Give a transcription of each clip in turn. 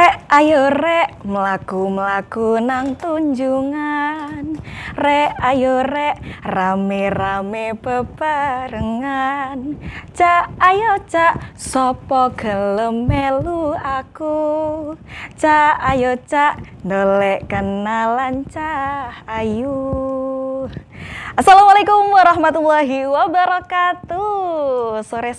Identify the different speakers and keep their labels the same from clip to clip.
Speaker 1: Rek ayo rek melaku nang tunjungan. Rek ayo rek rame-rame bebarengan. Cak ayo cak sopo gelem melu aku. Cak ayo cak dolek kenalan cah ayu. Assalamualaikum warahmatullahi wabarakatuh. Sore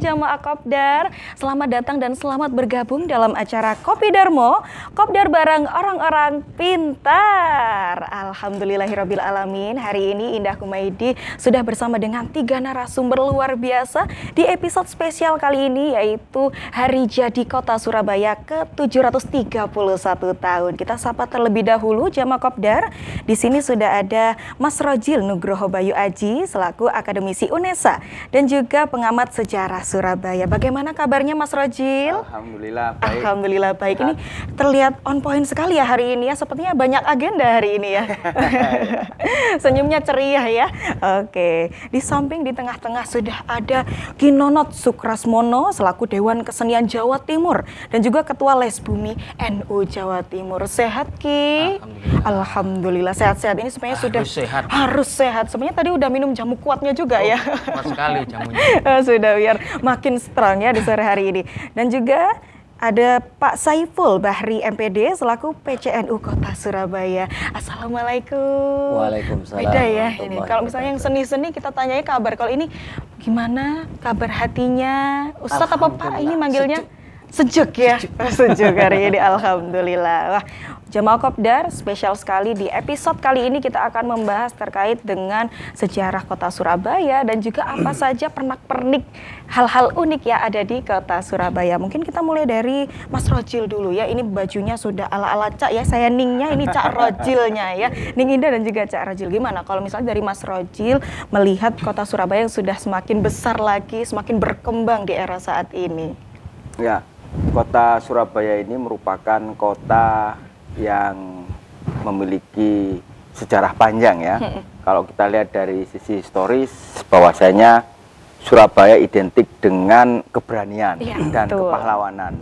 Speaker 1: jamaah Kopdar, selamat datang dan selamat bergabung dalam acara Kopi Darmo, Kopdar bareng orang-orang pintar. Alhamdulillahirabbil alamin. Hari ini Indah Kumaidi sudah bersama dengan 3 narasumber luar biasa di episode spesial kali ini, yaitu Hari Jadi Kota Surabaya ke-731 tahun. Kita sapa terlebih dahulu jamaah Kopdar. Di sini sudah ada Mas Rojil Nugroho Bayu Aji selaku akademisi UNESA dan juga pengamat sejarah Surabaya. Bagaimana kabarnya Mas Rojil?
Speaker 2: Alhamdulillah baik.
Speaker 1: Alhamdulillah baik. Ini terlihat on point sekali ya hari ini ya. Sepertinya banyak agenda hari ini ya. Senyumnya ceria ya. Oke. Di samping di tengah-tengah sudah ada Ki Nonot Sukrasmono selaku Dewan Kesenian Jawa Timur dan juga Ketua Lesbumi NU Jawa Timur. Sehat Ki? Alhamdulillah sehat-sehat. Ini sebenarnya sudah harus sehat. Sebenarnya tadi udah minum jamu kuatnya juga ya.
Speaker 2: Kuat sekali jamunya.
Speaker 1: Sudah biar makin strong ya di sore hari ini. Dan juga ada Pak Saiful Bahri MPD selaku PCNU Kota Surabaya. Assalamualaikum.
Speaker 2: Waalaikumsalam.
Speaker 1: Beda ya ini. Kalau misalnya yang seni-seni kita tanyanya kabar. Kalau ini gimana kabar hatinya? Ustadz apa Pak ini manggilnya? Sejuk ya. Sejuk hari ini. Alhamdulillah. Wah, jamaah Kopdar, spesial sekali di episode kali ini kita akan membahas terkait dengan sejarah kota Surabaya dan juga apa saja pernak-pernik hal-hal unik yang ada di kota Surabaya. Mungkin kita mulai dari Mas Rojil dulu ya. Ini bajunya sudah ala-ala Cak ya. Saya Ningnya, ini Cak Rojilnya ya. Ning Indah dan juga Cak Rojil. Gimana kalau misalnya dari Mas Rojil melihat kota Surabaya yang sudah semakin besar lagi, semakin berkembang di era saat ini?
Speaker 2: Ya, kota Surabaya ini merupakan kota yang memiliki sejarah panjang ya. Kalau kita lihat dari sisi historis, bahwasanya Surabaya identik dengan keberanian dan kepahlawanan.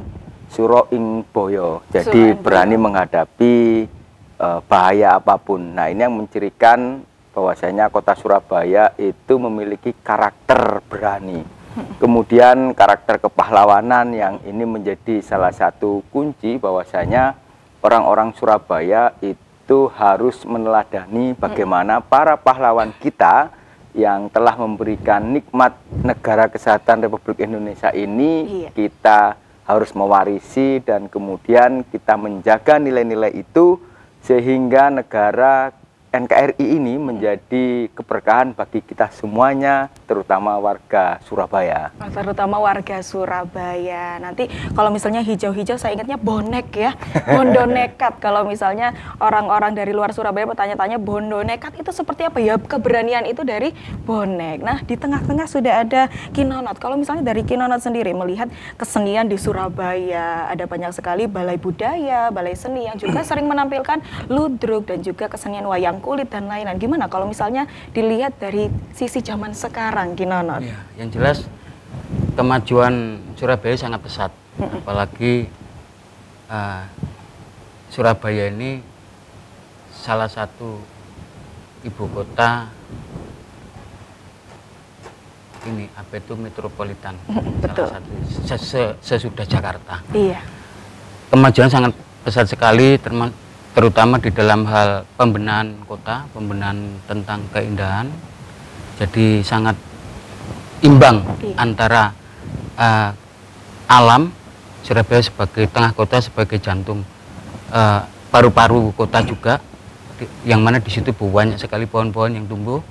Speaker 2: Suro ing boyo, jadi berani menghadapi bahaya apapun. Nah, ini yang mencirikan bahwasanya kota Surabaya itu memiliki karakter berani. Kemudian karakter kepahlawanan yang ini menjadi salah satu kunci bahwasanya orang-orang Surabaya itu harus meneladani bagaimana para pahlawan kita yang telah memberikan nikmat negara kesatuan Republik Indonesia ini, kita harus mewarisi dan kemudian kita menjaga nilai-nilai itu sehingga negara NKRI ini menjadi keberkahan bagi kita semuanya, terutama warga Surabaya.
Speaker 1: Terutama warga Surabaya. Nanti kalau misalnya hijau-hijau saya ingatnya bonek ya, bondo nekat. Kalau misalnya orang-orang dari luar Surabaya bertanya-tanya bondo nekat itu seperti apa ya, keberanian itu dari bonek. Nah, di tengah-tengah sudah ada Ki Nonot. Kalau misalnya dari Ki Nonot sendiri melihat kesenian di Surabaya, ada banyak sekali balai budaya, balai seni yang juga sering menampilkan ludruk dan juga kesenian wayang kulit dan lain-lain. Gimana kalau misalnya dilihat dari sisi zaman sekarang, Ki Nonot?
Speaker 3: Ya, yang jelas kemajuan Surabaya sangat pesat. Apalagi Surabaya ini salah satu ibu kota ini apa itu metropolitan. Salah satu sesudah Jakarta.
Speaker 1: Iya.
Speaker 3: Kemajuan sangat pesat sekali, terutama di dalam hal pembenahan kota, pembenahan tentang keindahan. Jadi sangat imbang antara alam, Surabaya sebagai tengah kota, sebagai jantung paru-paru kota juga, yang mana di situ banyak sekali pohon-pohon yang tumbuh.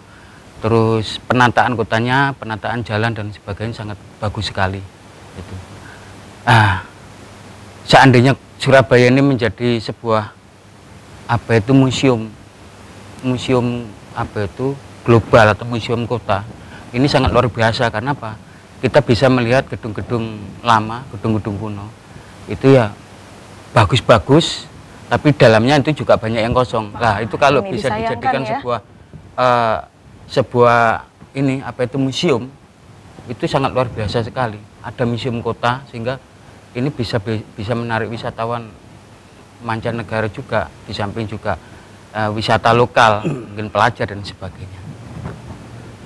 Speaker 3: Terus penataan kotanya, penataan jalan dan sebagainya sangat bagus sekali. Itu. Seandainya Surabaya ini menjadi sebuah apa itu museum apa itu global atau museum kota, ini sangat luar biasa. Karena apa? Kita bisa melihat gedung-gedung lama, gedung-gedung kuno itu ya bagus-bagus, tapi dalamnya itu juga banyak yang kosong. Nah, itu kalau bisa dijadikan
Speaker 1: ya?
Speaker 3: sebuah ini apa itu museum, itu sangat luar biasa sekali. Ada museum kota sehingga ini bisa menarik wisatawan mancanegara juga, di samping juga wisata lokal, mungkin pelajar dan sebagainya.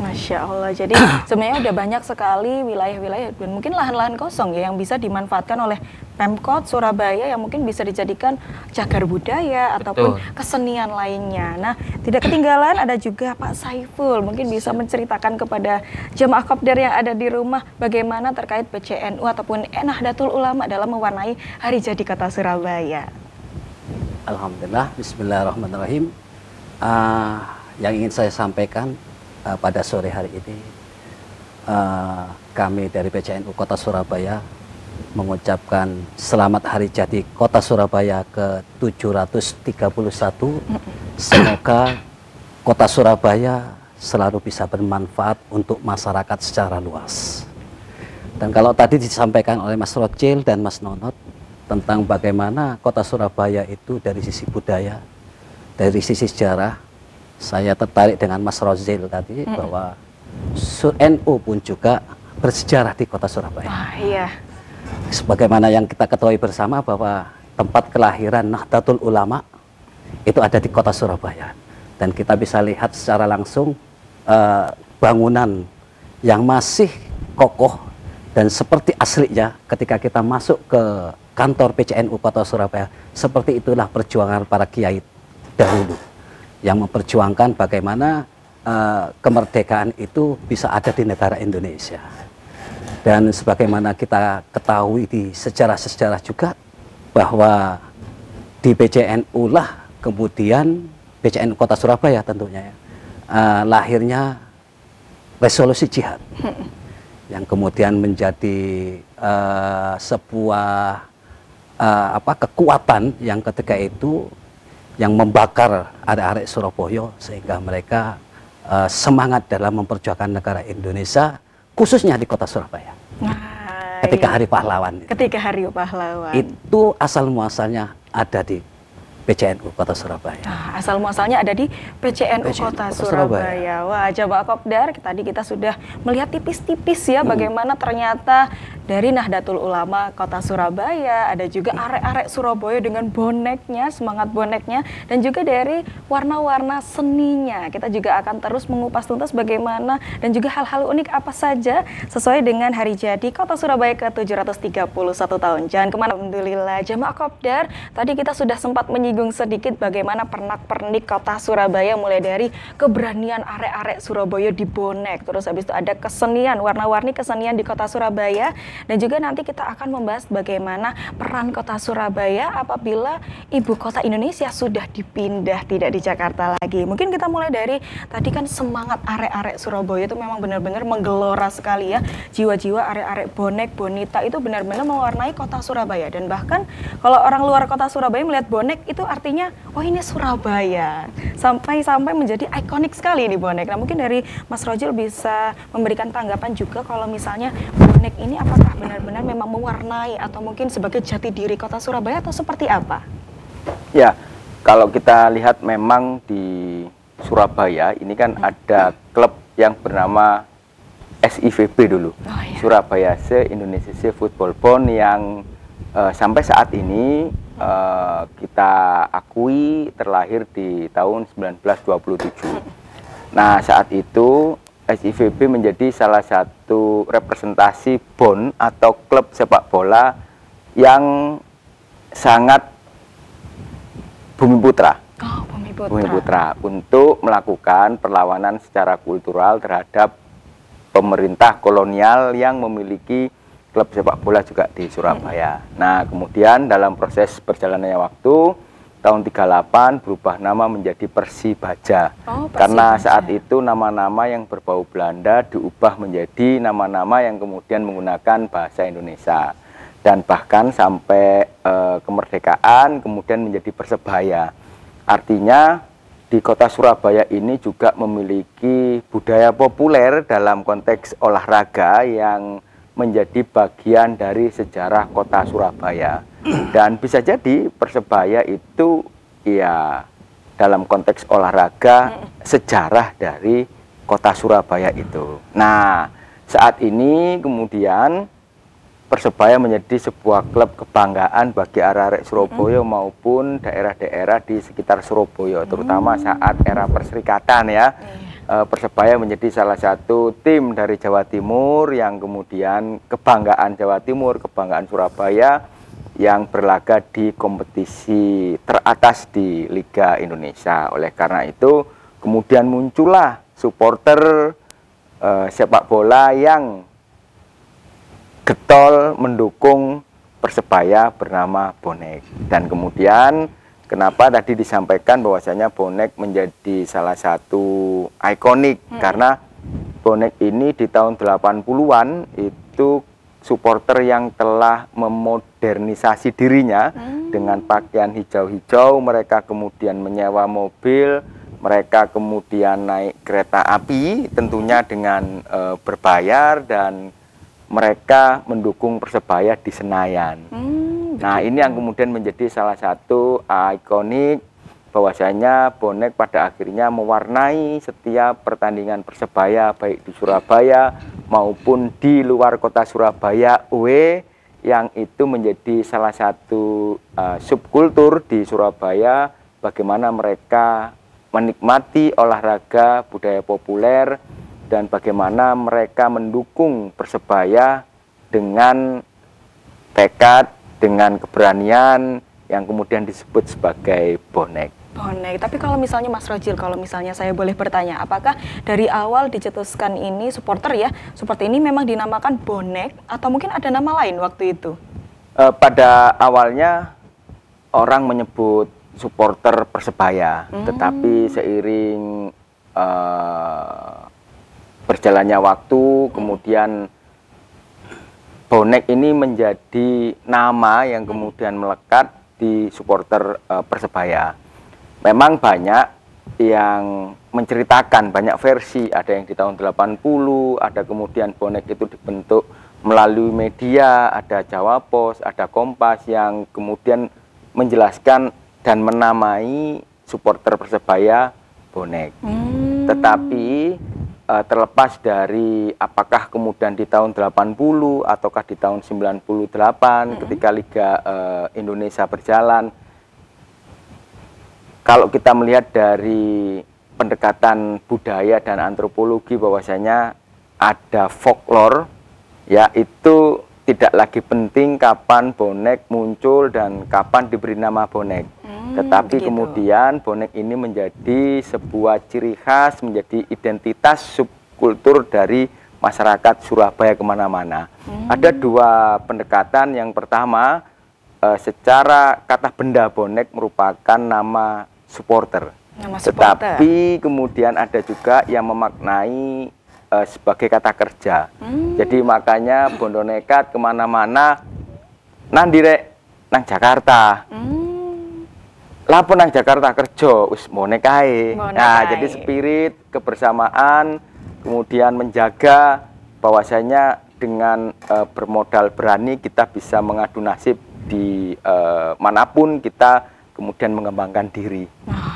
Speaker 1: Masya Allah, jadi sebenarnya udah banyak sekali wilayah-wilayah dan mungkin lahan-lahan kosong ya yang bisa dimanfaatkan oleh Pemkot Surabaya yang mungkin bisa dijadikan cagar budaya ataupun kesenian lainnya. Nah, tidak ketinggalan ada juga Pak Saiful, mungkin bisa menceritakan kepada jemaah kopdar yang ada di rumah bagaimana terkait PCNU ataupun Nahdlatul Ulama dalam mewarnai hari jadi Kota Surabaya.
Speaker 4: Alhamdulillah, bismillahirrahmanirrahim. Yang ingin saya sampaikan pada sore hari ini, kami dari PCNU Kota Surabaya mengucapkan selamat hari jadi Kota Surabaya ke-731. Semoga Kota Surabaya selalu bisa bermanfaat untuk masyarakat secara luas. Dan kalau tadi disampaikan oleh Mas Rocil dan Mas Nonot tentang bagaimana Kota Surabaya itu dari sisi budaya, dari sisi sejarah, saya tertarik dengan Mas Rozil tadi bahwa NU pun juga bersejarah di Kota Surabaya.
Speaker 1: Iya.
Speaker 4: Sebagaimana yang kita ketahui bersama bahwa tempat kelahiran Nahdlatul Ulama itu ada di Kota Surabaya. Dan kita bisa lihat secara langsung bangunan yang masih kokoh dan seperti aslinya ketika kita masuk ke kantor PCNU Kota Surabaya. Seperti itulah perjuangan para kiai dahulu yang memperjuangkan bagaimana kemerdekaan itu bisa ada di negara Indonesia. Dan sebagaimana kita ketahui di sejarah-sejarah juga bahwa di PCNU lah kemudian PCNU Kota Surabaya tentunya ya, lahirnya resolusi jihad yang kemudian menjadi sebuah kekuatan yang ketika itu yang membakar arek-arek Surabaya sehingga mereka semangat dalam memperjuangkan negara Indonesia khususnya di Kota Surabaya. Ketika Hari Pahlawan.
Speaker 1: Ketika Hari Pahlawan.
Speaker 4: Itu asal muasalnya ada di PCNU Kota Surabaya.
Speaker 1: Asal muasalnya ada di PCNU Kota Surabaya. Wah, jemaah kopdar, tadi kita sudah melihat tipis-tipis ya bagaimana ternyata dari Nahdlatul Ulama Kota Surabaya, ada juga arek-arek Surabaya dengan boneknya, semangat boneknya, dan juga dari warna-warna seninya. Kita juga akan terus mengupas tuntas bagaimana dan juga hal-hal unik apa saja sesuai dengan hari jadi Kota Surabaya ke-731 tahun. Jangan kemana, alhamdulillah. Jemaah kopdar, tadi kita sudah sempat menyinggung sedikit bagaimana pernak-pernik Kota Surabaya, mulai dari keberanian arek-arek Surabaya di bonek, terus habis itu ada kesenian, warna-warni kesenian di Kota Surabaya, dan juga nanti kita akan membahas bagaimana peran Kota Surabaya apabila ibu kota Indonesia sudah dipindah, tidak di Jakarta lagi. Mungkin kita mulai dari tadi kan semangat arek-arek Surabaya itu memang benar-benar menggelora sekali ya, jiwa-jiwa arek-arek bonek, bonita itu benar-benar mewarnai Kota Surabaya. Dan bahkan kalau orang luar Kota Surabaya melihat bonek itu artinya, oh ini Surabaya, sampai menjadi ikonik sekali ini bonek. Nah mungkin dari Mas Rojil bisa memberikan tanggapan juga kalau misalnya bonek ini apakah benar-benar memang mewarnai atau mungkin sebagai jati diri Kota Surabaya atau seperti apa?
Speaker 2: Ya, kalau kita lihat memang di Surabaya ini kan ada klub yang bernama SIVB dulu, Surabaya Se-Indonesia Football Bond, yang sampai saat ini kita akui terlahir di tahun 1927. Nah, saat itu SIVB menjadi salah satu representasi BON atau klub sepak bola yang sangat Bumi Putra.
Speaker 1: Oh, Bumi Putra.
Speaker 2: Bumi Putra untuk melakukan perlawanan secara kultural terhadap pemerintah kolonial yang memiliki klub sepak bola juga di Surabaya. Nah, kemudian dalam proses berjalannya waktu, tahun 38 berubah nama menjadi Persibaja. Karena saat itu nama-nama yang berbau Belanda diubah menjadi nama-nama yang kemudian menggunakan bahasa Indonesia. Dan bahkan sampai kemerdekaan kemudian menjadi Persebaya. Artinya di Kota Surabaya ini juga memiliki budaya populer dalam konteks olahraga yang menjadi bagian dari sejarah Kota Surabaya. Dan bisa jadi Persebaya itu ya dalam konteks olahraga sejarah dari Kota Surabaya itu. Nah, saat ini kemudian Persebaya menjadi sebuah klub kebanggaan bagi arek-arek Surabaya maupun daerah-daerah di sekitar Surabaya, terutama saat era perserikatan ya. Persebaya menjadi salah satu tim dari Jawa Timur yang kemudian kebanggaan Jawa Timur, kebanggaan Surabaya yang berlaga di kompetisi teratas di Liga Indonesia. Oleh karena itu kemudian muncullah supporter sepak bola yang getol mendukung Persebaya bernama Bonek. Dan kemudian kenapa tadi disampaikan bahwasanya Bonek menjadi salah satu ikonik karena Bonek ini di tahun 80-an itu supporter yang telah memodernisasi dirinya dengan pakaian hijau-hijau. Mereka kemudian menyewa mobil, mereka kemudian naik kereta api tentunya dengan berbayar, dan mereka mendukung Persebaya di Senayan. Nah, ini yang kemudian menjadi salah satu ikonik bahwasanya Bonek pada akhirnya mewarnai setiap pertandingan Persebaya baik di Surabaya maupun di luar kota Surabaya away, yang itu menjadi salah satu subkultur di Surabaya, bagaimana mereka menikmati olahraga budaya populer dan bagaimana mereka mendukung Persebaya dengan tekad, dengan keberanian yang kemudian disebut sebagai Bonek.
Speaker 1: Bonek. Tapi kalau misalnya Mas Rojil, kalau misalnya saya boleh bertanya, apakah dari awal dicetuskan ini supporter ya, seperti ini memang dinamakan Bonek atau mungkin ada nama lain waktu itu?
Speaker 2: Pada awalnya orang menyebut supporter Persebaya, tetapi seiring berjalannya waktu, kemudian Bonek ini menjadi nama yang kemudian melekat di supporter Persebaya. Memang banyak yang menceritakan, banyak versi, ada yang di tahun 80, ada kemudian Bonek itu dibentuk melalui media, ada Jawa Pos, ada Kompas yang kemudian menjelaskan dan menamai supporter Persebaya Bonek. Tetapi terlepas dari apakah kemudian di tahun 80 ataukah di tahun 98 ketika Liga Indonesia berjalan, kalau kita melihat dari pendekatan budaya dan antropologi bahwasanya ada folklore, ya itu tidak lagi penting kapan Bonek muncul dan kapan diberi nama Bonek. Tetapi begitu. Kemudian Bonek ini menjadi sebuah ciri khas, menjadi identitas subkultur dari masyarakat Surabaya kemana-mana. Ada dua pendekatan. Yang pertama, secara kata benda Bonek merupakan nama supporter. Tetapi kemudian ada juga yang memaknai sebagai kata kerja. Jadi makanya Bondo nekat kemana-mana, nandirek nang Jakarta. Lapor nang Jakarta kerja, wis Bonek ae. Nah, jadi spirit kebersamaan, kemudian menjaga bahwasanya dengan bermodal berani kita bisa mengadu nasib di manapun kita kemudian mengembangkan diri.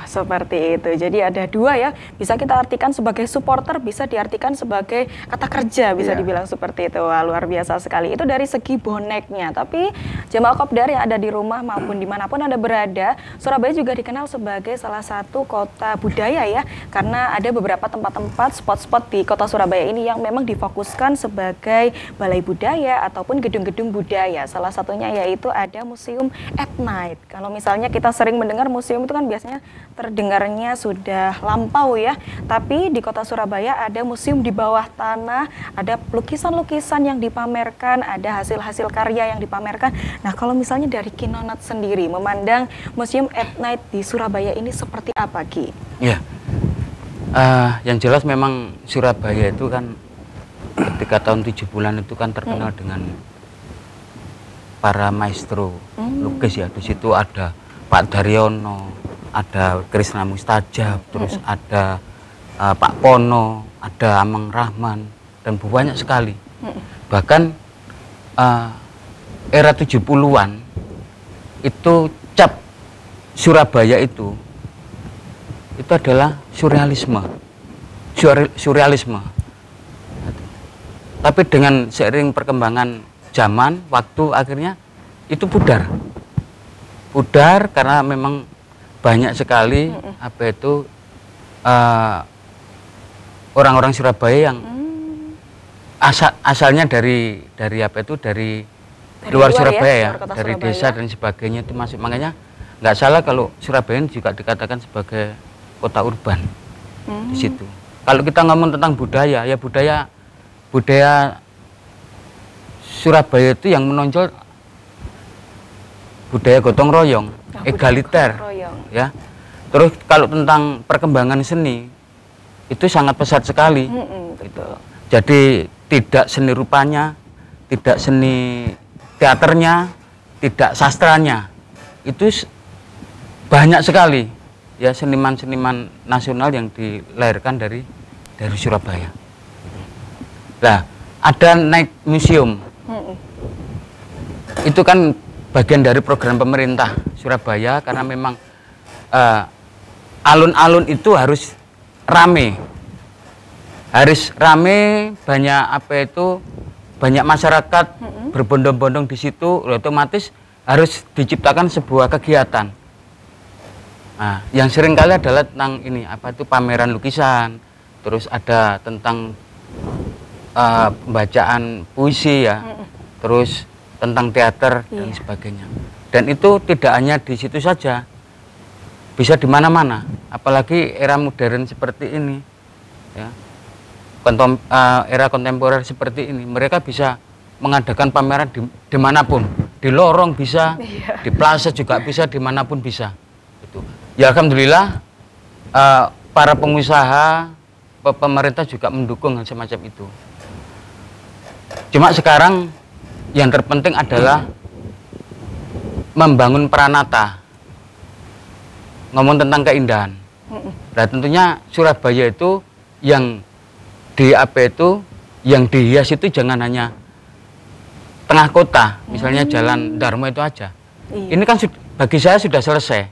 Speaker 1: Seperti itu. Jadi ada dua ya, bisa kita artikan sebagai supporter, bisa diartikan sebagai kata kerja, bisa dibilang seperti itu. Wah, luar biasa sekali. Itu dari segi boneknya. Tapi jemaah kopdar yang ada di rumah maupun dimanapun Anda berada, Surabaya juga dikenal sebagai salah satu kota budaya ya, karena ada beberapa tempat-tempat, spot-spot di kota Surabaya ini yang memang difokuskan sebagai balai budaya ataupun gedung-gedung budaya. Salah satunya yaitu ada Museum at Night. Kalau misalnya kita sering mendengar museum itu kan biasanya terdengarnya sudah lampau ya, tapi di kota Surabaya ada museum di bawah tanah, ada lukisan-lukisan yang dipamerkan, ada hasil-hasil karya yang dipamerkan. Nah, kalau misalnya dari Kinonat sendiri memandang Museum at Night di Surabaya ini seperti apa, Ki?
Speaker 3: Ya, yang jelas memang Surabaya itu kan ketika tahun 7 bulan itu kan terkenal dengan para maestro lukis ya. Di situ ada Pak Daryono, ada Krisna Mustajab, terus ada Pak Pono, ada Amang Rahman, dan banyak sekali. Bahkan era 70-an itu cap Surabaya itu adalah surrealisme. Tapi dengan seiring perkembangan zaman, waktu akhirnya itu pudar. Pudar karena memang banyak sekali apa itu orang-orang Surabaya yang asalnya dari apa itu dari luar Surabaya ya,
Speaker 1: luar kota
Speaker 3: dari
Speaker 1: Surabaya.
Speaker 3: desa dan sebagainya itu masuk. Makanya nggak salah kalau Surabaya juga dikatakan sebagai kota urban di situ. Kalau kita ngomong tentang budaya, ya budaya Surabaya itu yang menonjol budaya gotong royong, egaliter, ya. Terus kalau tentang perkembangan seni itu sangat pesat sekali.
Speaker 1: Betul.
Speaker 3: Jadi tidak seni rupanya, tidak seni teaternya, tidak sastranya. Itu banyak sekali ya seniman-seniman nasional yang dilahirkan dari Surabaya. Nah, ada night museum. Itu kan bagian dari program pemerintah Surabaya karena memang alun-alun itu harus rame. Harus rame, banyak apa itu, banyak masyarakat berbondong-bondong di situ, otomatis harus diciptakan sebuah kegiatan. Nah, yang sering kali adalah tentang ini, apa itu pameran lukisan, terus ada tentang pembacaan puisi ya, terus tentang teater dan sebagainya. Dan itu tidak hanya di situ saja, bisa di mana-mana, apalagi era modern seperti ini, ya. Era kontemporer seperti ini, mereka bisa mengadakan pameran dimanapun, di lorong bisa, di plaza juga bisa, dimanapun bisa. Itu. Ya alhamdulillah, para pengusaha, pemerintah juga mendukung hal semacam itu. Cuma sekarang yang terpenting adalah membangun Pranata, ngomong tentang keindahan. Nah tentunya Surabaya itu yang yang dihias itu jangan hanya tengah kota, misalnya Jalan Darmo itu aja. Ini kan bagi saya sudah selesai.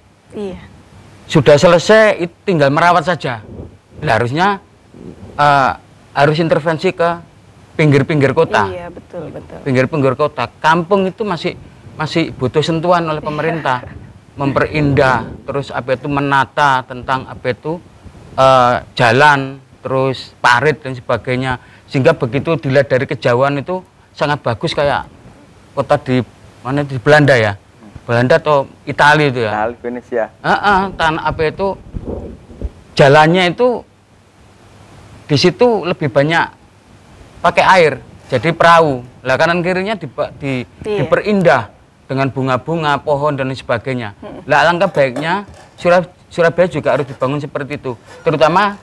Speaker 3: Sudah selesai, itu tinggal merawat saja. Nah, harusnya harus intervensi ke pinggir-pinggir kota.
Speaker 1: Iya, betul.
Speaker 3: Pinggir-pinggir kota, kampung itu masih butuh sentuhan oleh pemerintah, memperindah, terus apa itu menata tentang apa itu jalan, terus parit dan sebagainya, sehingga begitu dilihat dari kejauhan itu sangat bagus kayak kota di mana di Belanda ya, Belanda atau Italia itu ya.
Speaker 2: Italia, Venesia.
Speaker 3: Tanah apa itu jalannya itu di situ lebih banyak pakai air, jadi perahu. Lah kanan kirinya diperindah dengan bunga-bunga, pohon dan sebagainya. Lah alangkah baiknya Surabaya juga harus dibangun seperti itu, terutama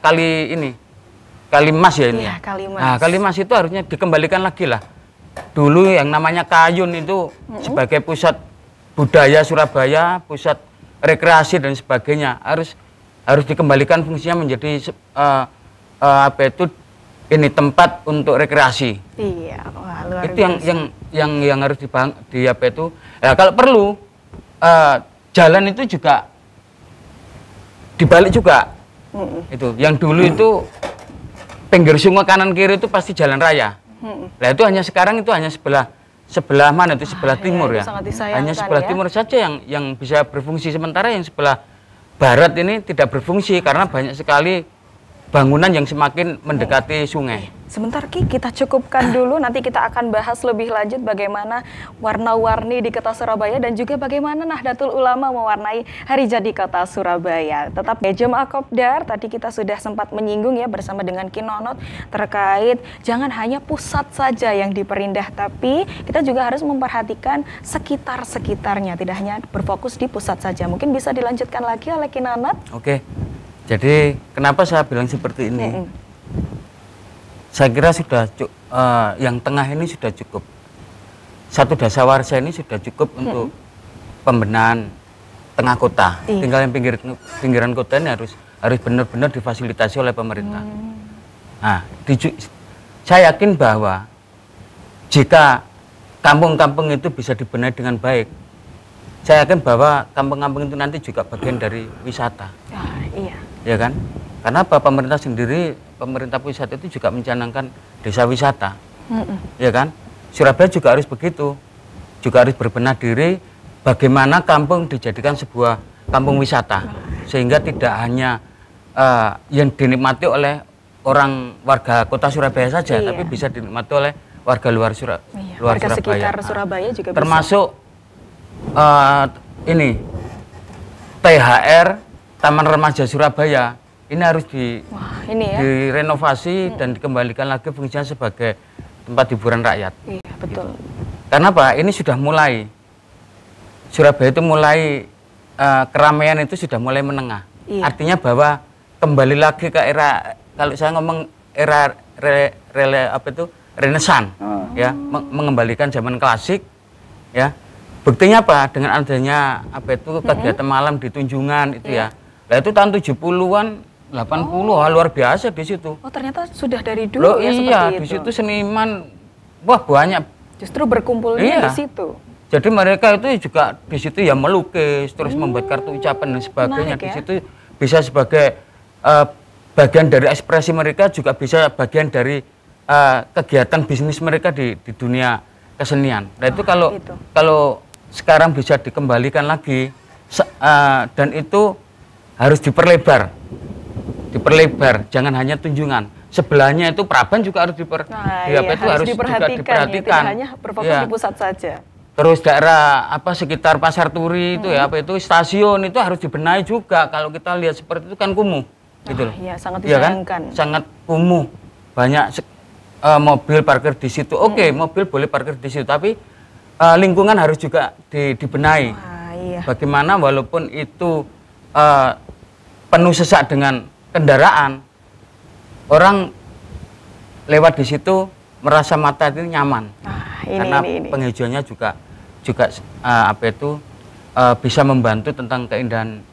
Speaker 3: Kalimas ya ini.
Speaker 1: Iya, Kalimas.
Speaker 3: Nah, Kalimas itu harusnya dikembalikan lagi lah. Dulu yang namanya Kayun itu sebagai pusat budaya Surabaya, pusat rekreasi dan sebagainya harus dikembalikan fungsinya menjadi tempat untuk rekreasi.
Speaker 1: Iya, wah, luar
Speaker 3: Itu
Speaker 1: biasa.
Speaker 3: yang harus ya, kalau perlu jalan itu juga dibalik juga. Itu yang dulu itu pinggir sungai kanan kiri itu pasti jalan raya. Nah itu sekarang itu hanya sebelah mana itu sebelah timur
Speaker 1: itu
Speaker 3: ya.
Speaker 1: sangat disayangkan,
Speaker 3: Hanya sebelah
Speaker 1: ya.
Speaker 3: timur saja yang bisa berfungsi, sementara yang sebelah barat ini tidak berfungsi karena banyak sekali bangunan yang semakin mendekati sungai.
Speaker 1: Sebentar Ki, kita cukupkan dulu, nanti kita akan bahas lebih lanjut bagaimana warna-warni di kota Surabaya dan juga bagaimana Nahdlatul Ulama mewarnai hari jadi kota Surabaya. Tetap ya Jemaah Kopdar, tadi kita sudah sempat menyinggung ya bersama dengan Ki Nonot terkait jangan hanya pusat saja yang diperindah, tapi kita juga harus memperhatikan sekitar-sekitarnya, tidak hanya berfokus di pusat saja. Mungkin bisa dilanjutkan lagi oleh Ki Nonot?
Speaker 3: Oke, jadi kenapa saya bilang seperti ini? Saya kira sudah yang tengah ini sudah cukup. Satu dasawarsa ini sudah cukup untuk pembenahan tengah kota. Tinggal yang pinggiran kota ini harus benar-benar difasilitasi oleh pemerintah. Nah, saya yakin bahwa jika kampung-kampung itu bisa dibenahi dengan baik, saya yakin bahwa kampung-kampung itu nanti juga bagian dari wisata.
Speaker 1: Iya.
Speaker 3: Ya kan? Karena pemerintah sendiri, pemerintah pusat itu juga mencanangkan desa wisata, ya kan? Surabaya juga harus begitu, juga harus berbenah diri bagaimana kampung dijadikan sebuah kampung wisata, sehingga tidak hanya yang dinikmati oleh orang warga kota Surabaya saja, tapi bisa dinikmati oleh warga luar, luar
Speaker 1: warga
Speaker 3: Surabaya.
Speaker 1: Sekitar Surabaya juga
Speaker 3: termasuk ini THR Taman Remaja Surabaya ini harus direnovasi dan dikembalikan lagi fungsinya sebagai tempat hiburan rakyat.
Speaker 1: Iya, betul.
Speaker 3: Gitu. Karena apa? Ini sudah mulai, Surabaya itu mulai keramaian itu sudah mulai menengah. Iya. Artinya bahwa kembali lagi ke era, kalau saya ngomong era Renaissance, ya, mengembalikan zaman klasik, ya. Buktinya apa? Dengan adanya kegiatan malam di Tunjungan itu ya. Nah itu tahun 70-an, 80 luar biasa di situ.
Speaker 1: Oh, ternyata sudah dari dulu ya seperti
Speaker 3: iya,
Speaker 1: itu.
Speaker 3: Di situ seniman wah banyak.
Speaker 1: Justru berkumpulnya di situ.
Speaker 3: Jadi mereka itu juga di situ ya melukis, terus membuat kartu ucapan dan sebagainya. Di situ bisa sebagai bagian dari ekspresi mereka, juga bisa bagian dari kegiatan bisnis mereka di dunia kesenian. Nah itu kalau sekarang bisa dikembalikan lagi dan itu harus diperlebar, jangan hanya Tunjungan. Sebelahnya itu Praban juga harus harus diperhatikan.
Speaker 1: Ya, tidak hanya berfokus di pusat saja.
Speaker 3: Terus daerah sekitar Pasar Turi itu stasiun itu harus dibenahi juga. Kalau kita lihat seperti itu kan kumuh, gitu loh.
Speaker 1: Iya, sangat disayangkan.
Speaker 3: Kan? Sangat kumuh, banyak mobil parkir di situ. Oke, mobil boleh parkir di situ, tapi lingkungan harus juga dibenahi. Bagaimana walaupun itu penuh sesak dengan kendaraan, orang lewat di situ merasa mata itu nyaman. Karena penghijauannya juga bisa membantu tentang keindahan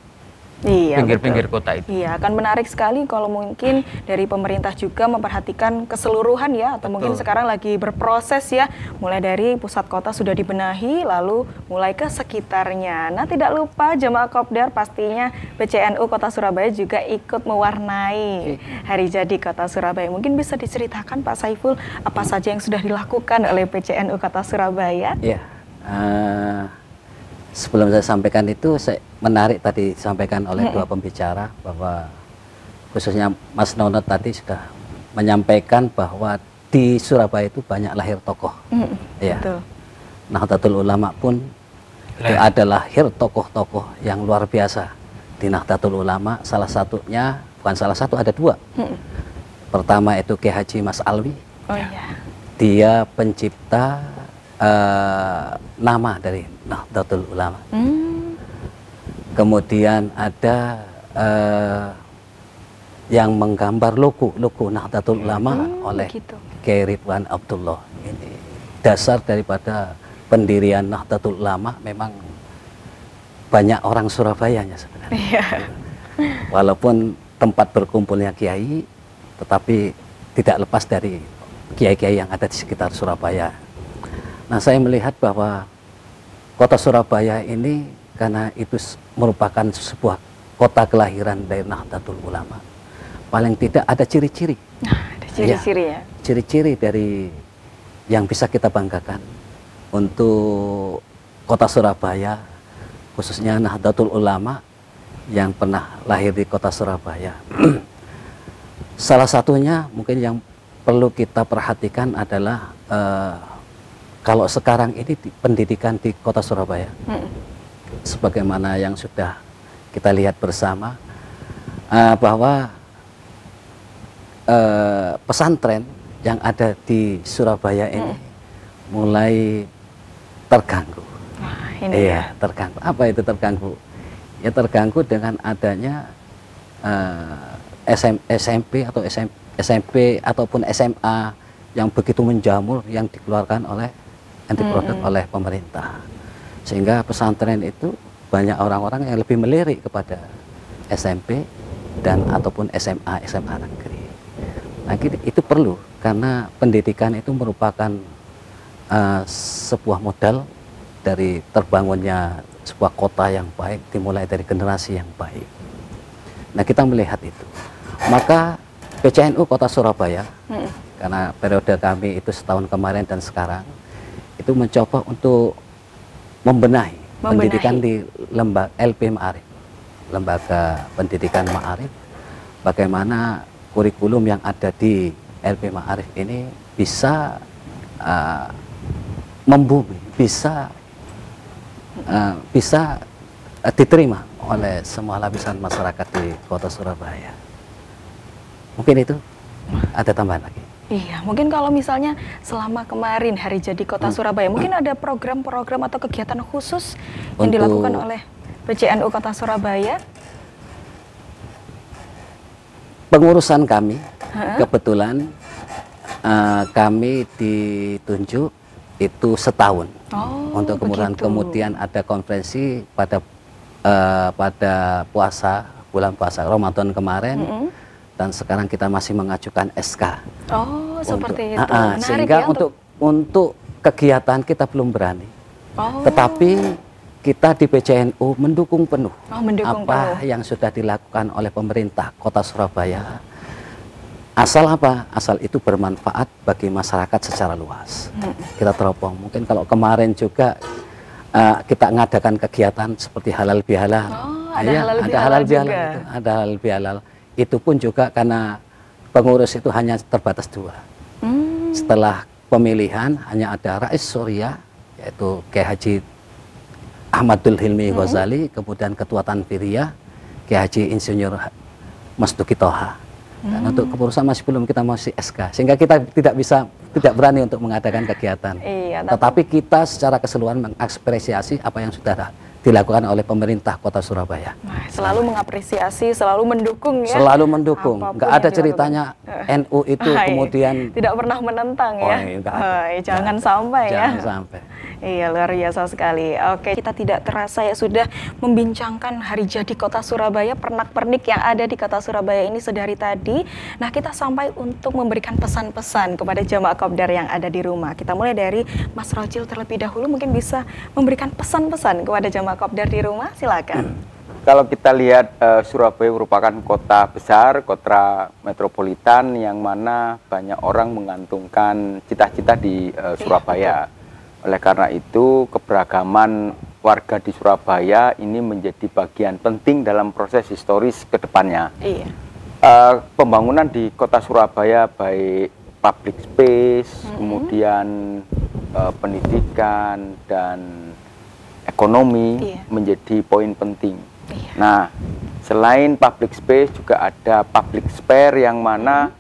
Speaker 3: pinggir-pinggir kota itu.
Speaker 1: Iya, akan menarik sekali kalau mungkin dari pemerintah juga memperhatikan keseluruhan ya, atau mungkin sekarang lagi berproses ya, mulai dari pusat kota sudah dibenahi, lalu mulai ke sekitarnya. Nah, tidak lupa jemaah Kopdar pastinya PCNU Kota Surabaya juga ikut mewarnai hari jadi Kota Surabaya. Mungkin bisa diceritakan Pak Saiful apa saja yang sudah dilakukan oleh PCNU Kota Surabaya?
Speaker 4: Iya. Sebelum saya sampaikan itu, saya menarik tadi disampaikan oleh dua pembicara bahwa khususnya Mas Nono tadi sudah menyampaikan bahwa di Surabaya itu banyak lahir tokoh. Ya.
Speaker 1: Betul.
Speaker 4: Nahdlatul Ulama pun ada lahir tokoh-tokoh yang luar biasa di Nahdlatul Ulama. Salah satunya, bukan salah satu, ada dua. Pertama itu Kiai Haji Mas Alwi.
Speaker 1: Oh iya.
Speaker 4: Dia pencipta nama dari Nahdlatul Ulama. Kemudian ada yang menggambar logo Nahdlatul Ulama oleh Kiai Ridwan Abdullah. Ini dasar daripada pendirian Nahdlatul Ulama memang banyak orang Surabayanya sebenarnya. Walaupun tempat berkumpulnya kiai, tetapi tidak lepas dari kiai-kiai yang ada di sekitar Surabaya. Nah, saya melihat bahwa kota Surabaya ini karena itu merupakan sebuah kota kelahiran dari Nahdlatul Ulama. Paling tidak ada ciri-ciri.
Speaker 1: Ada ciri-ciri ya.
Speaker 4: Ciri-ciri dari yang bisa kita banggakan untuk kota Surabaya, khususnya Nahdlatul Ulama yang pernah lahir di kota Surabaya. Salah satunya mungkin yang perlu kita perhatikan adalah kalau sekarang ini pendidikan di kota Surabaya, sebagaimana yang sudah kita lihat bersama, bahwa pesantren yang ada di Surabaya ini mulai terganggu. Iya, terganggu. Apa itu terganggu? Ya terganggu dengan adanya SMP atau SMP ataupun SMA yang begitu menjamur yang dikeluarkan oleh anti-produk oleh pemerintah, sehingga pesantren itu banyak orang-orang yang lebih melirik kepada SMP dan ataupun SMA negeri. Nah, itu perlu karena pendidikan itu merupakan sebuah modal dari terbangunnya sebuah kota yang baik, dimulai dari generasi yang baik. Nah, kita melihat itu, maka PCNU Kota Surabaya, karena periode kami itu setahun kemarin dan sekarang, itu mencoba untuk membenahi pendidikan di lembaga LP Ma'arif, lembaga pendidikan Ma'arif, bagaimana kurikulum yang ada di LP Ma'arif ini bisa membumi, bisa diterima oleh semua lapisan masyarakat di Kota Surabaya. Mungkin itu, ada tambahan lagi.
Speaker 1: Iya, mungkin kalau misalnya selama kemarin hari jadi Kota Surabaya, mungkin ada program-program atau kegiatan khusus yang dilakukan oleh PCNU Kota Surabaya?
Speaker 4: Pengurusan kami, kebetulan kami ditunjuk itu setahun. Untuk kemudian ada konferensi pada bulan puasa Ramadan kemarin. Dan sekarang kita masih mengajukan SK.
Speaker 1: Oh, seperti itu.
Speaker 4: Sehingga ya, untuk kegiatan kita belum berani. Tetapi kita di PCNU mendukung penuh apa yang sudah dilakukan oleh pemerintah Kota Surabaya. Asal apa? Asal itu bermanfaat bagi masyarakat secara luas. Kita teropong. Mungkin kalau kemarin juga kita mengadakan kegiatan seperti halal bihalal.
Speaker 1: Ada halal bihalal.
Speaker 4: Ada halal bihalal. Itu pun juga karena pengurus itu hanya terbatas 2. Setelah pemilihan hanya ada Rais Surya, yaitu Kiai Haji Ahmadul Hilmi Ghazali, kemudian Ketua Tanfiriyah Kiai Haji Insinyur Masduki Toha. Dan untuk kepengurusan kita masih SK, sehingga kita tidak berani untuk mengadakan kegiatan. Tetapi kita secara keseluruhan mengapresiasi apa yang sudah dilakukan oleh pemerintah Kota Surabaya.
Speaker 1: Selalu mengapresiasi, selalu mendukung ya.
Speaker 4: Selalu mendukung. Nggak ada ceritanya NU itu kemudian
Speaker 1: tidak pernah menentang ya. Jangan sampai ya.
Speaker 4: Jangan sampai.
Speaker 1: Iya, luar biasa sekali. Oke, kita tidak terasa ya sudah membincangkan hari jadi Kota Surabaya, pernak-pernik yang ada di Kota Surabaya ini sedari tadi. Nah, kita sampai untuk memberikan pesan-pesan kepada jamaah Kopdar yang ada di rumah. Kita mulai dari Mas Rojil terlebih dahulu, mungkin bisa memberikan pesan-pesan kepada jamaah Kopdar di rumah, silakan.
Speaker 2: Kalau kita lihat Surabaya merupakan kota besar, kota metropolitan yang mana banyak orang menggantungkan cita-cita di Surabaya. Oleh karena itu, keberagaman warga di Surabaya ini menjadi bagian penting dalam proses historis ke depannya. Pembangunan di kota Surabaya, baik public space, kemudian pendidikan, dan ekonomi menjadi poin penting. Nah, selain public space juga ada public spare yang mana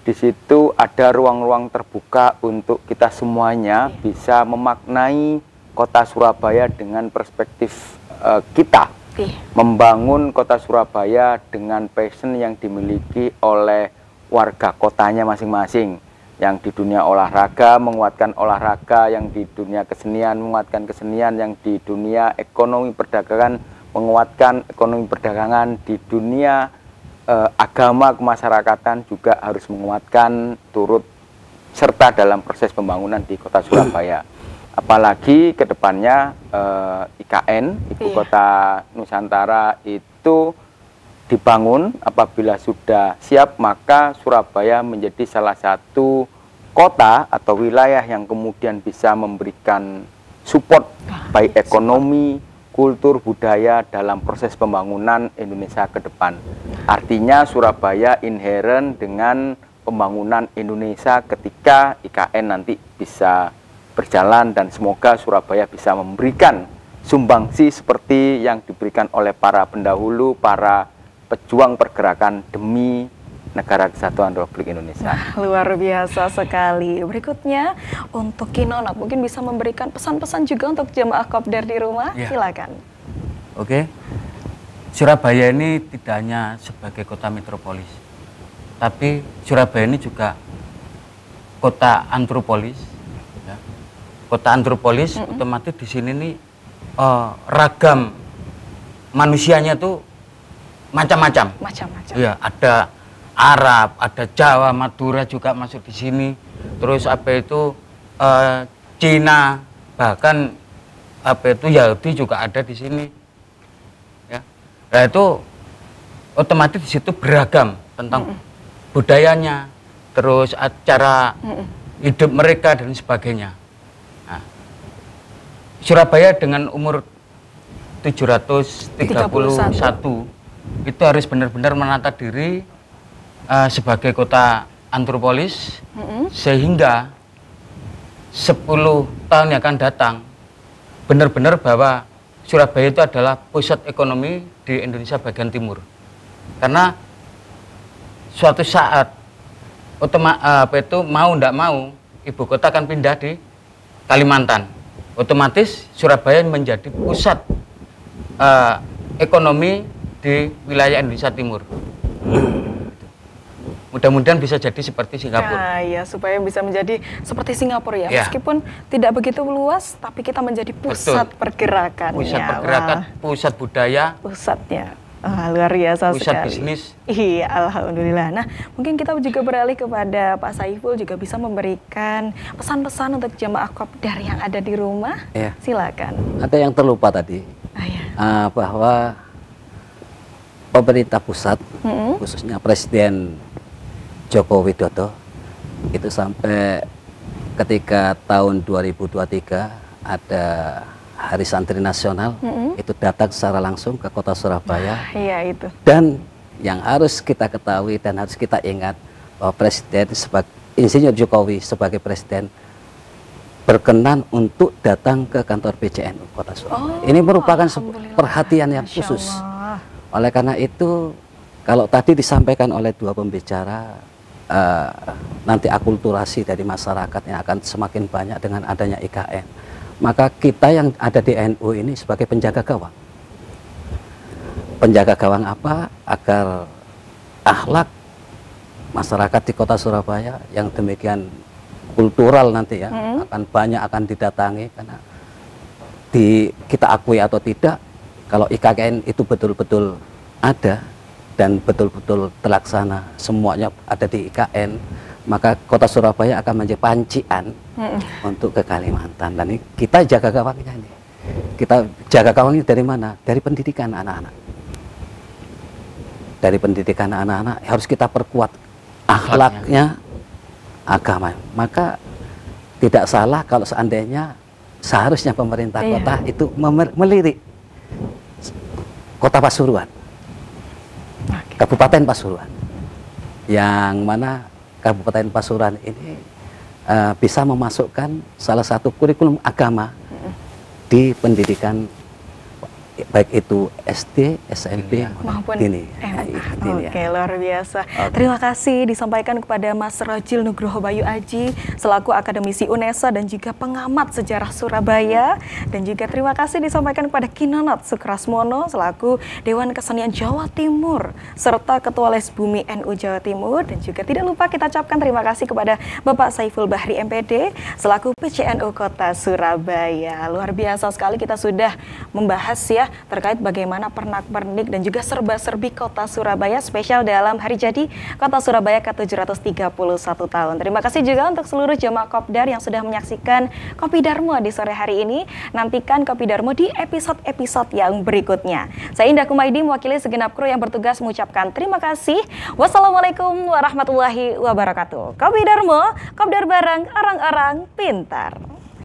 Speaker 2: di situ ada ruang-ruang terbuka untuk kita semuanya bisa memaknai kota Surabaya dengan perspektif kita. Membangun kota Surabaya dengan passion yang dimiliki oleh warga kotanya masing-masing. Yang di dunia olahraga, menguatkan olahraga, yang di dunia kesenian, menguatkan kesenian, yang di dunia ekonomi perdagangan, menguatkan ekonomi perdagangan, di dunia agama kemasyarakatan juga harus menguatkan turut serta dalam proses pembangunan di kota Surabaya. Apalagi ke depannya IKN, Ibu Kota Nusantara itu dibangun. Apabila sudah siap, maka Surabaya menjadi salah satu kota atau wilayah yang kemudian bisa memberikan support baik ekonomi, kultur, budaya dalam proses pembangunan Indonesia ke depan. Artinya Surabaya inherent dengan pembangunan Indonesia ketika IKN nanti bisa berjalan, dan semoga Surabaya bisa memberikan sumbangsi seperti yang diberikan oleh para pendahulu, para pejuang pergerakan demi Negara Kesatuan Republik Indonesia.
Speaker 1: Luar biasa sekali. Berikutnya untuk Kinonot, mungkin bisa memberikan pesan-pesan juga untuk jemaah Kopdar di rumah, silakan.
Speaker 3: Oke, Surabaya ini tidak hanya sebagai kota metropolis, tapi Surabaya ini juga kota antropolis. Ya. Kota antropolis otomatis di sini nih ragam manusianya tuh macam-macam. Ya, ada Arab, ada Jawa, Madura juga masuk di sini. Terus apa itu Cina, bahkan apa itu Yahudi juga ada di sini. Ya. Nah itu otomatis di situ beragam tentang budayanya, terus cara hidup mereka dan sebagainya. Nah, Surabaya dengan umur 731 itu harus benar-benar menata diri sebagai kota antropolis, sehingga 10 tahun yang akan datang benar-benar bahwa Surabaya itu adalah pusat ekonomi di Indonesia bagian timur. Karena suatu saat mau tidak mau ibu kota akan pindah di Kalimantan. Otomatis Surabaya menjadi pusat ekonomi di wilayah Indonesia Timur. Mudah-mudahan bisa jadi seperti Singapura.
Speaker 1: Nah, ya, supaya bisa menjadi seperti Singapura ya.
Speaker 3: Ya.
Speaker 1: Meskipun tidak begitu luas, tapi kita menjadi pusat pergerakan.
Speaker 3: Pusat pergerakan, pusat budaya,
Speaker 1: pusatnya. Luar biasa
Speaker 3: pusat
Speaker 1: sekali.
Speaker 3: bisnis.
Speaker 1: Iya, alhamdulillah. Nah, mungkin kita juga beralih kepada Pak Saiful, juga bisa memberikan pesan-pesan untuk jamaah kopdar yang ada di rumah.
Speaker 4: Ya.
Speaker 1: Silakan.
Speaker 4: Ada yang terlupa tadi,
Speaker 1: Ya.
Speaker 4: bahwa pemerintah pusat, khususnya Presiden Joko Widodo, itu sampai ketika tahun 2023 ada Hari Santri Nasional, itu datang secara langsung ke kota Surabaya.
Speaker 1: Iya, itu.
Speaker 4: Dan yang harus kita ketahui dan harus kita ingat bahwa Presiden sebagai Insinyur Jokowi sebagai Presiden berkenan untuk datang ke kantor PCNU Kota Surabaya. Ini merupakan perhatian yang
Speaker 1: Masya
Speaker 4: khusus.
Speaker 1: Allah.
Speaker 4: Oleh karena itu, kalau tadi disampaikan oleh dua pembicara, nanti akulturasi dari masyarakat yang akan semakin banyak dengan adanya IKN. Maka kita yang ada di NU ini sebagai penjaga gawang. Penjaga gawang apa? Agar akhlak masyarakat di kota Surabaya yang demikian kultural nanti ya, akan didatangi, karena kita akui atau tidak, kalau IKN itu betul-betul ada dan betul-betul terlaksana, semuanya ada di IKN, maka kota Surabaya akan menjadi pancian untuk ke Kalimantan. Dan ini kita jaga gawangnya ini. Kita jaga gawangnya dari mana? Dari pendidikan anak-anak. Dari pendidikan anak-anak harus kita perkuat akhlaknya, agama. Maka tidak salah kalau seandainya seharusnya pemerintah kota itu melirik Kota Pasuruan, Kabupaten Pasuruan, yang mana Kabupaten Pasuruan ini bisa memasukkan salah satu kurikulum agama di pendidikan, baik itu SD, SMP
Speaker 1: maupun
Speaker 4: ini.
Speaker 1: Oke, luar biasa. Terima kasih disampaikan kepada Mas Rojil Nugroho Bayu Aji selaku akademisi UNESA dan juga pengamat sejarah Surabaya, dan juga terima kasih disampaikan kepada Kinanat Sukrasmono selaku Dewan Kesenian Jawa Timur serta Ketua Les Bumi NU Jawa Timur, dan juga tidak lupa kita ucapkan terima kasih kepada Bapak Saiful Bahri MPD selaku PCNU Kota Surabaya. Luar biasa sekali, kita sudah membahas ya terkait bagaimana pernak-pernik dan juga serba-serbi kota Surabaya spesial dalam hari jadi kota Surabaya ke-731 tahun. Terima kasih juga untuk seluruh jemaah Kopdar yang sudah menyaksikan Kopi Darmo di sore hari ini. Nantikan Kopi Darmo di episode-episode yang berikutnya. Saya Indah Kumaidi mewakili segenap kru yang bertugas mengucapkan terima kasih. Wassalamualaikum warahmatullahi wabarakatuh. Kopi Darmo, Kopdar bareng orang-orang pintar.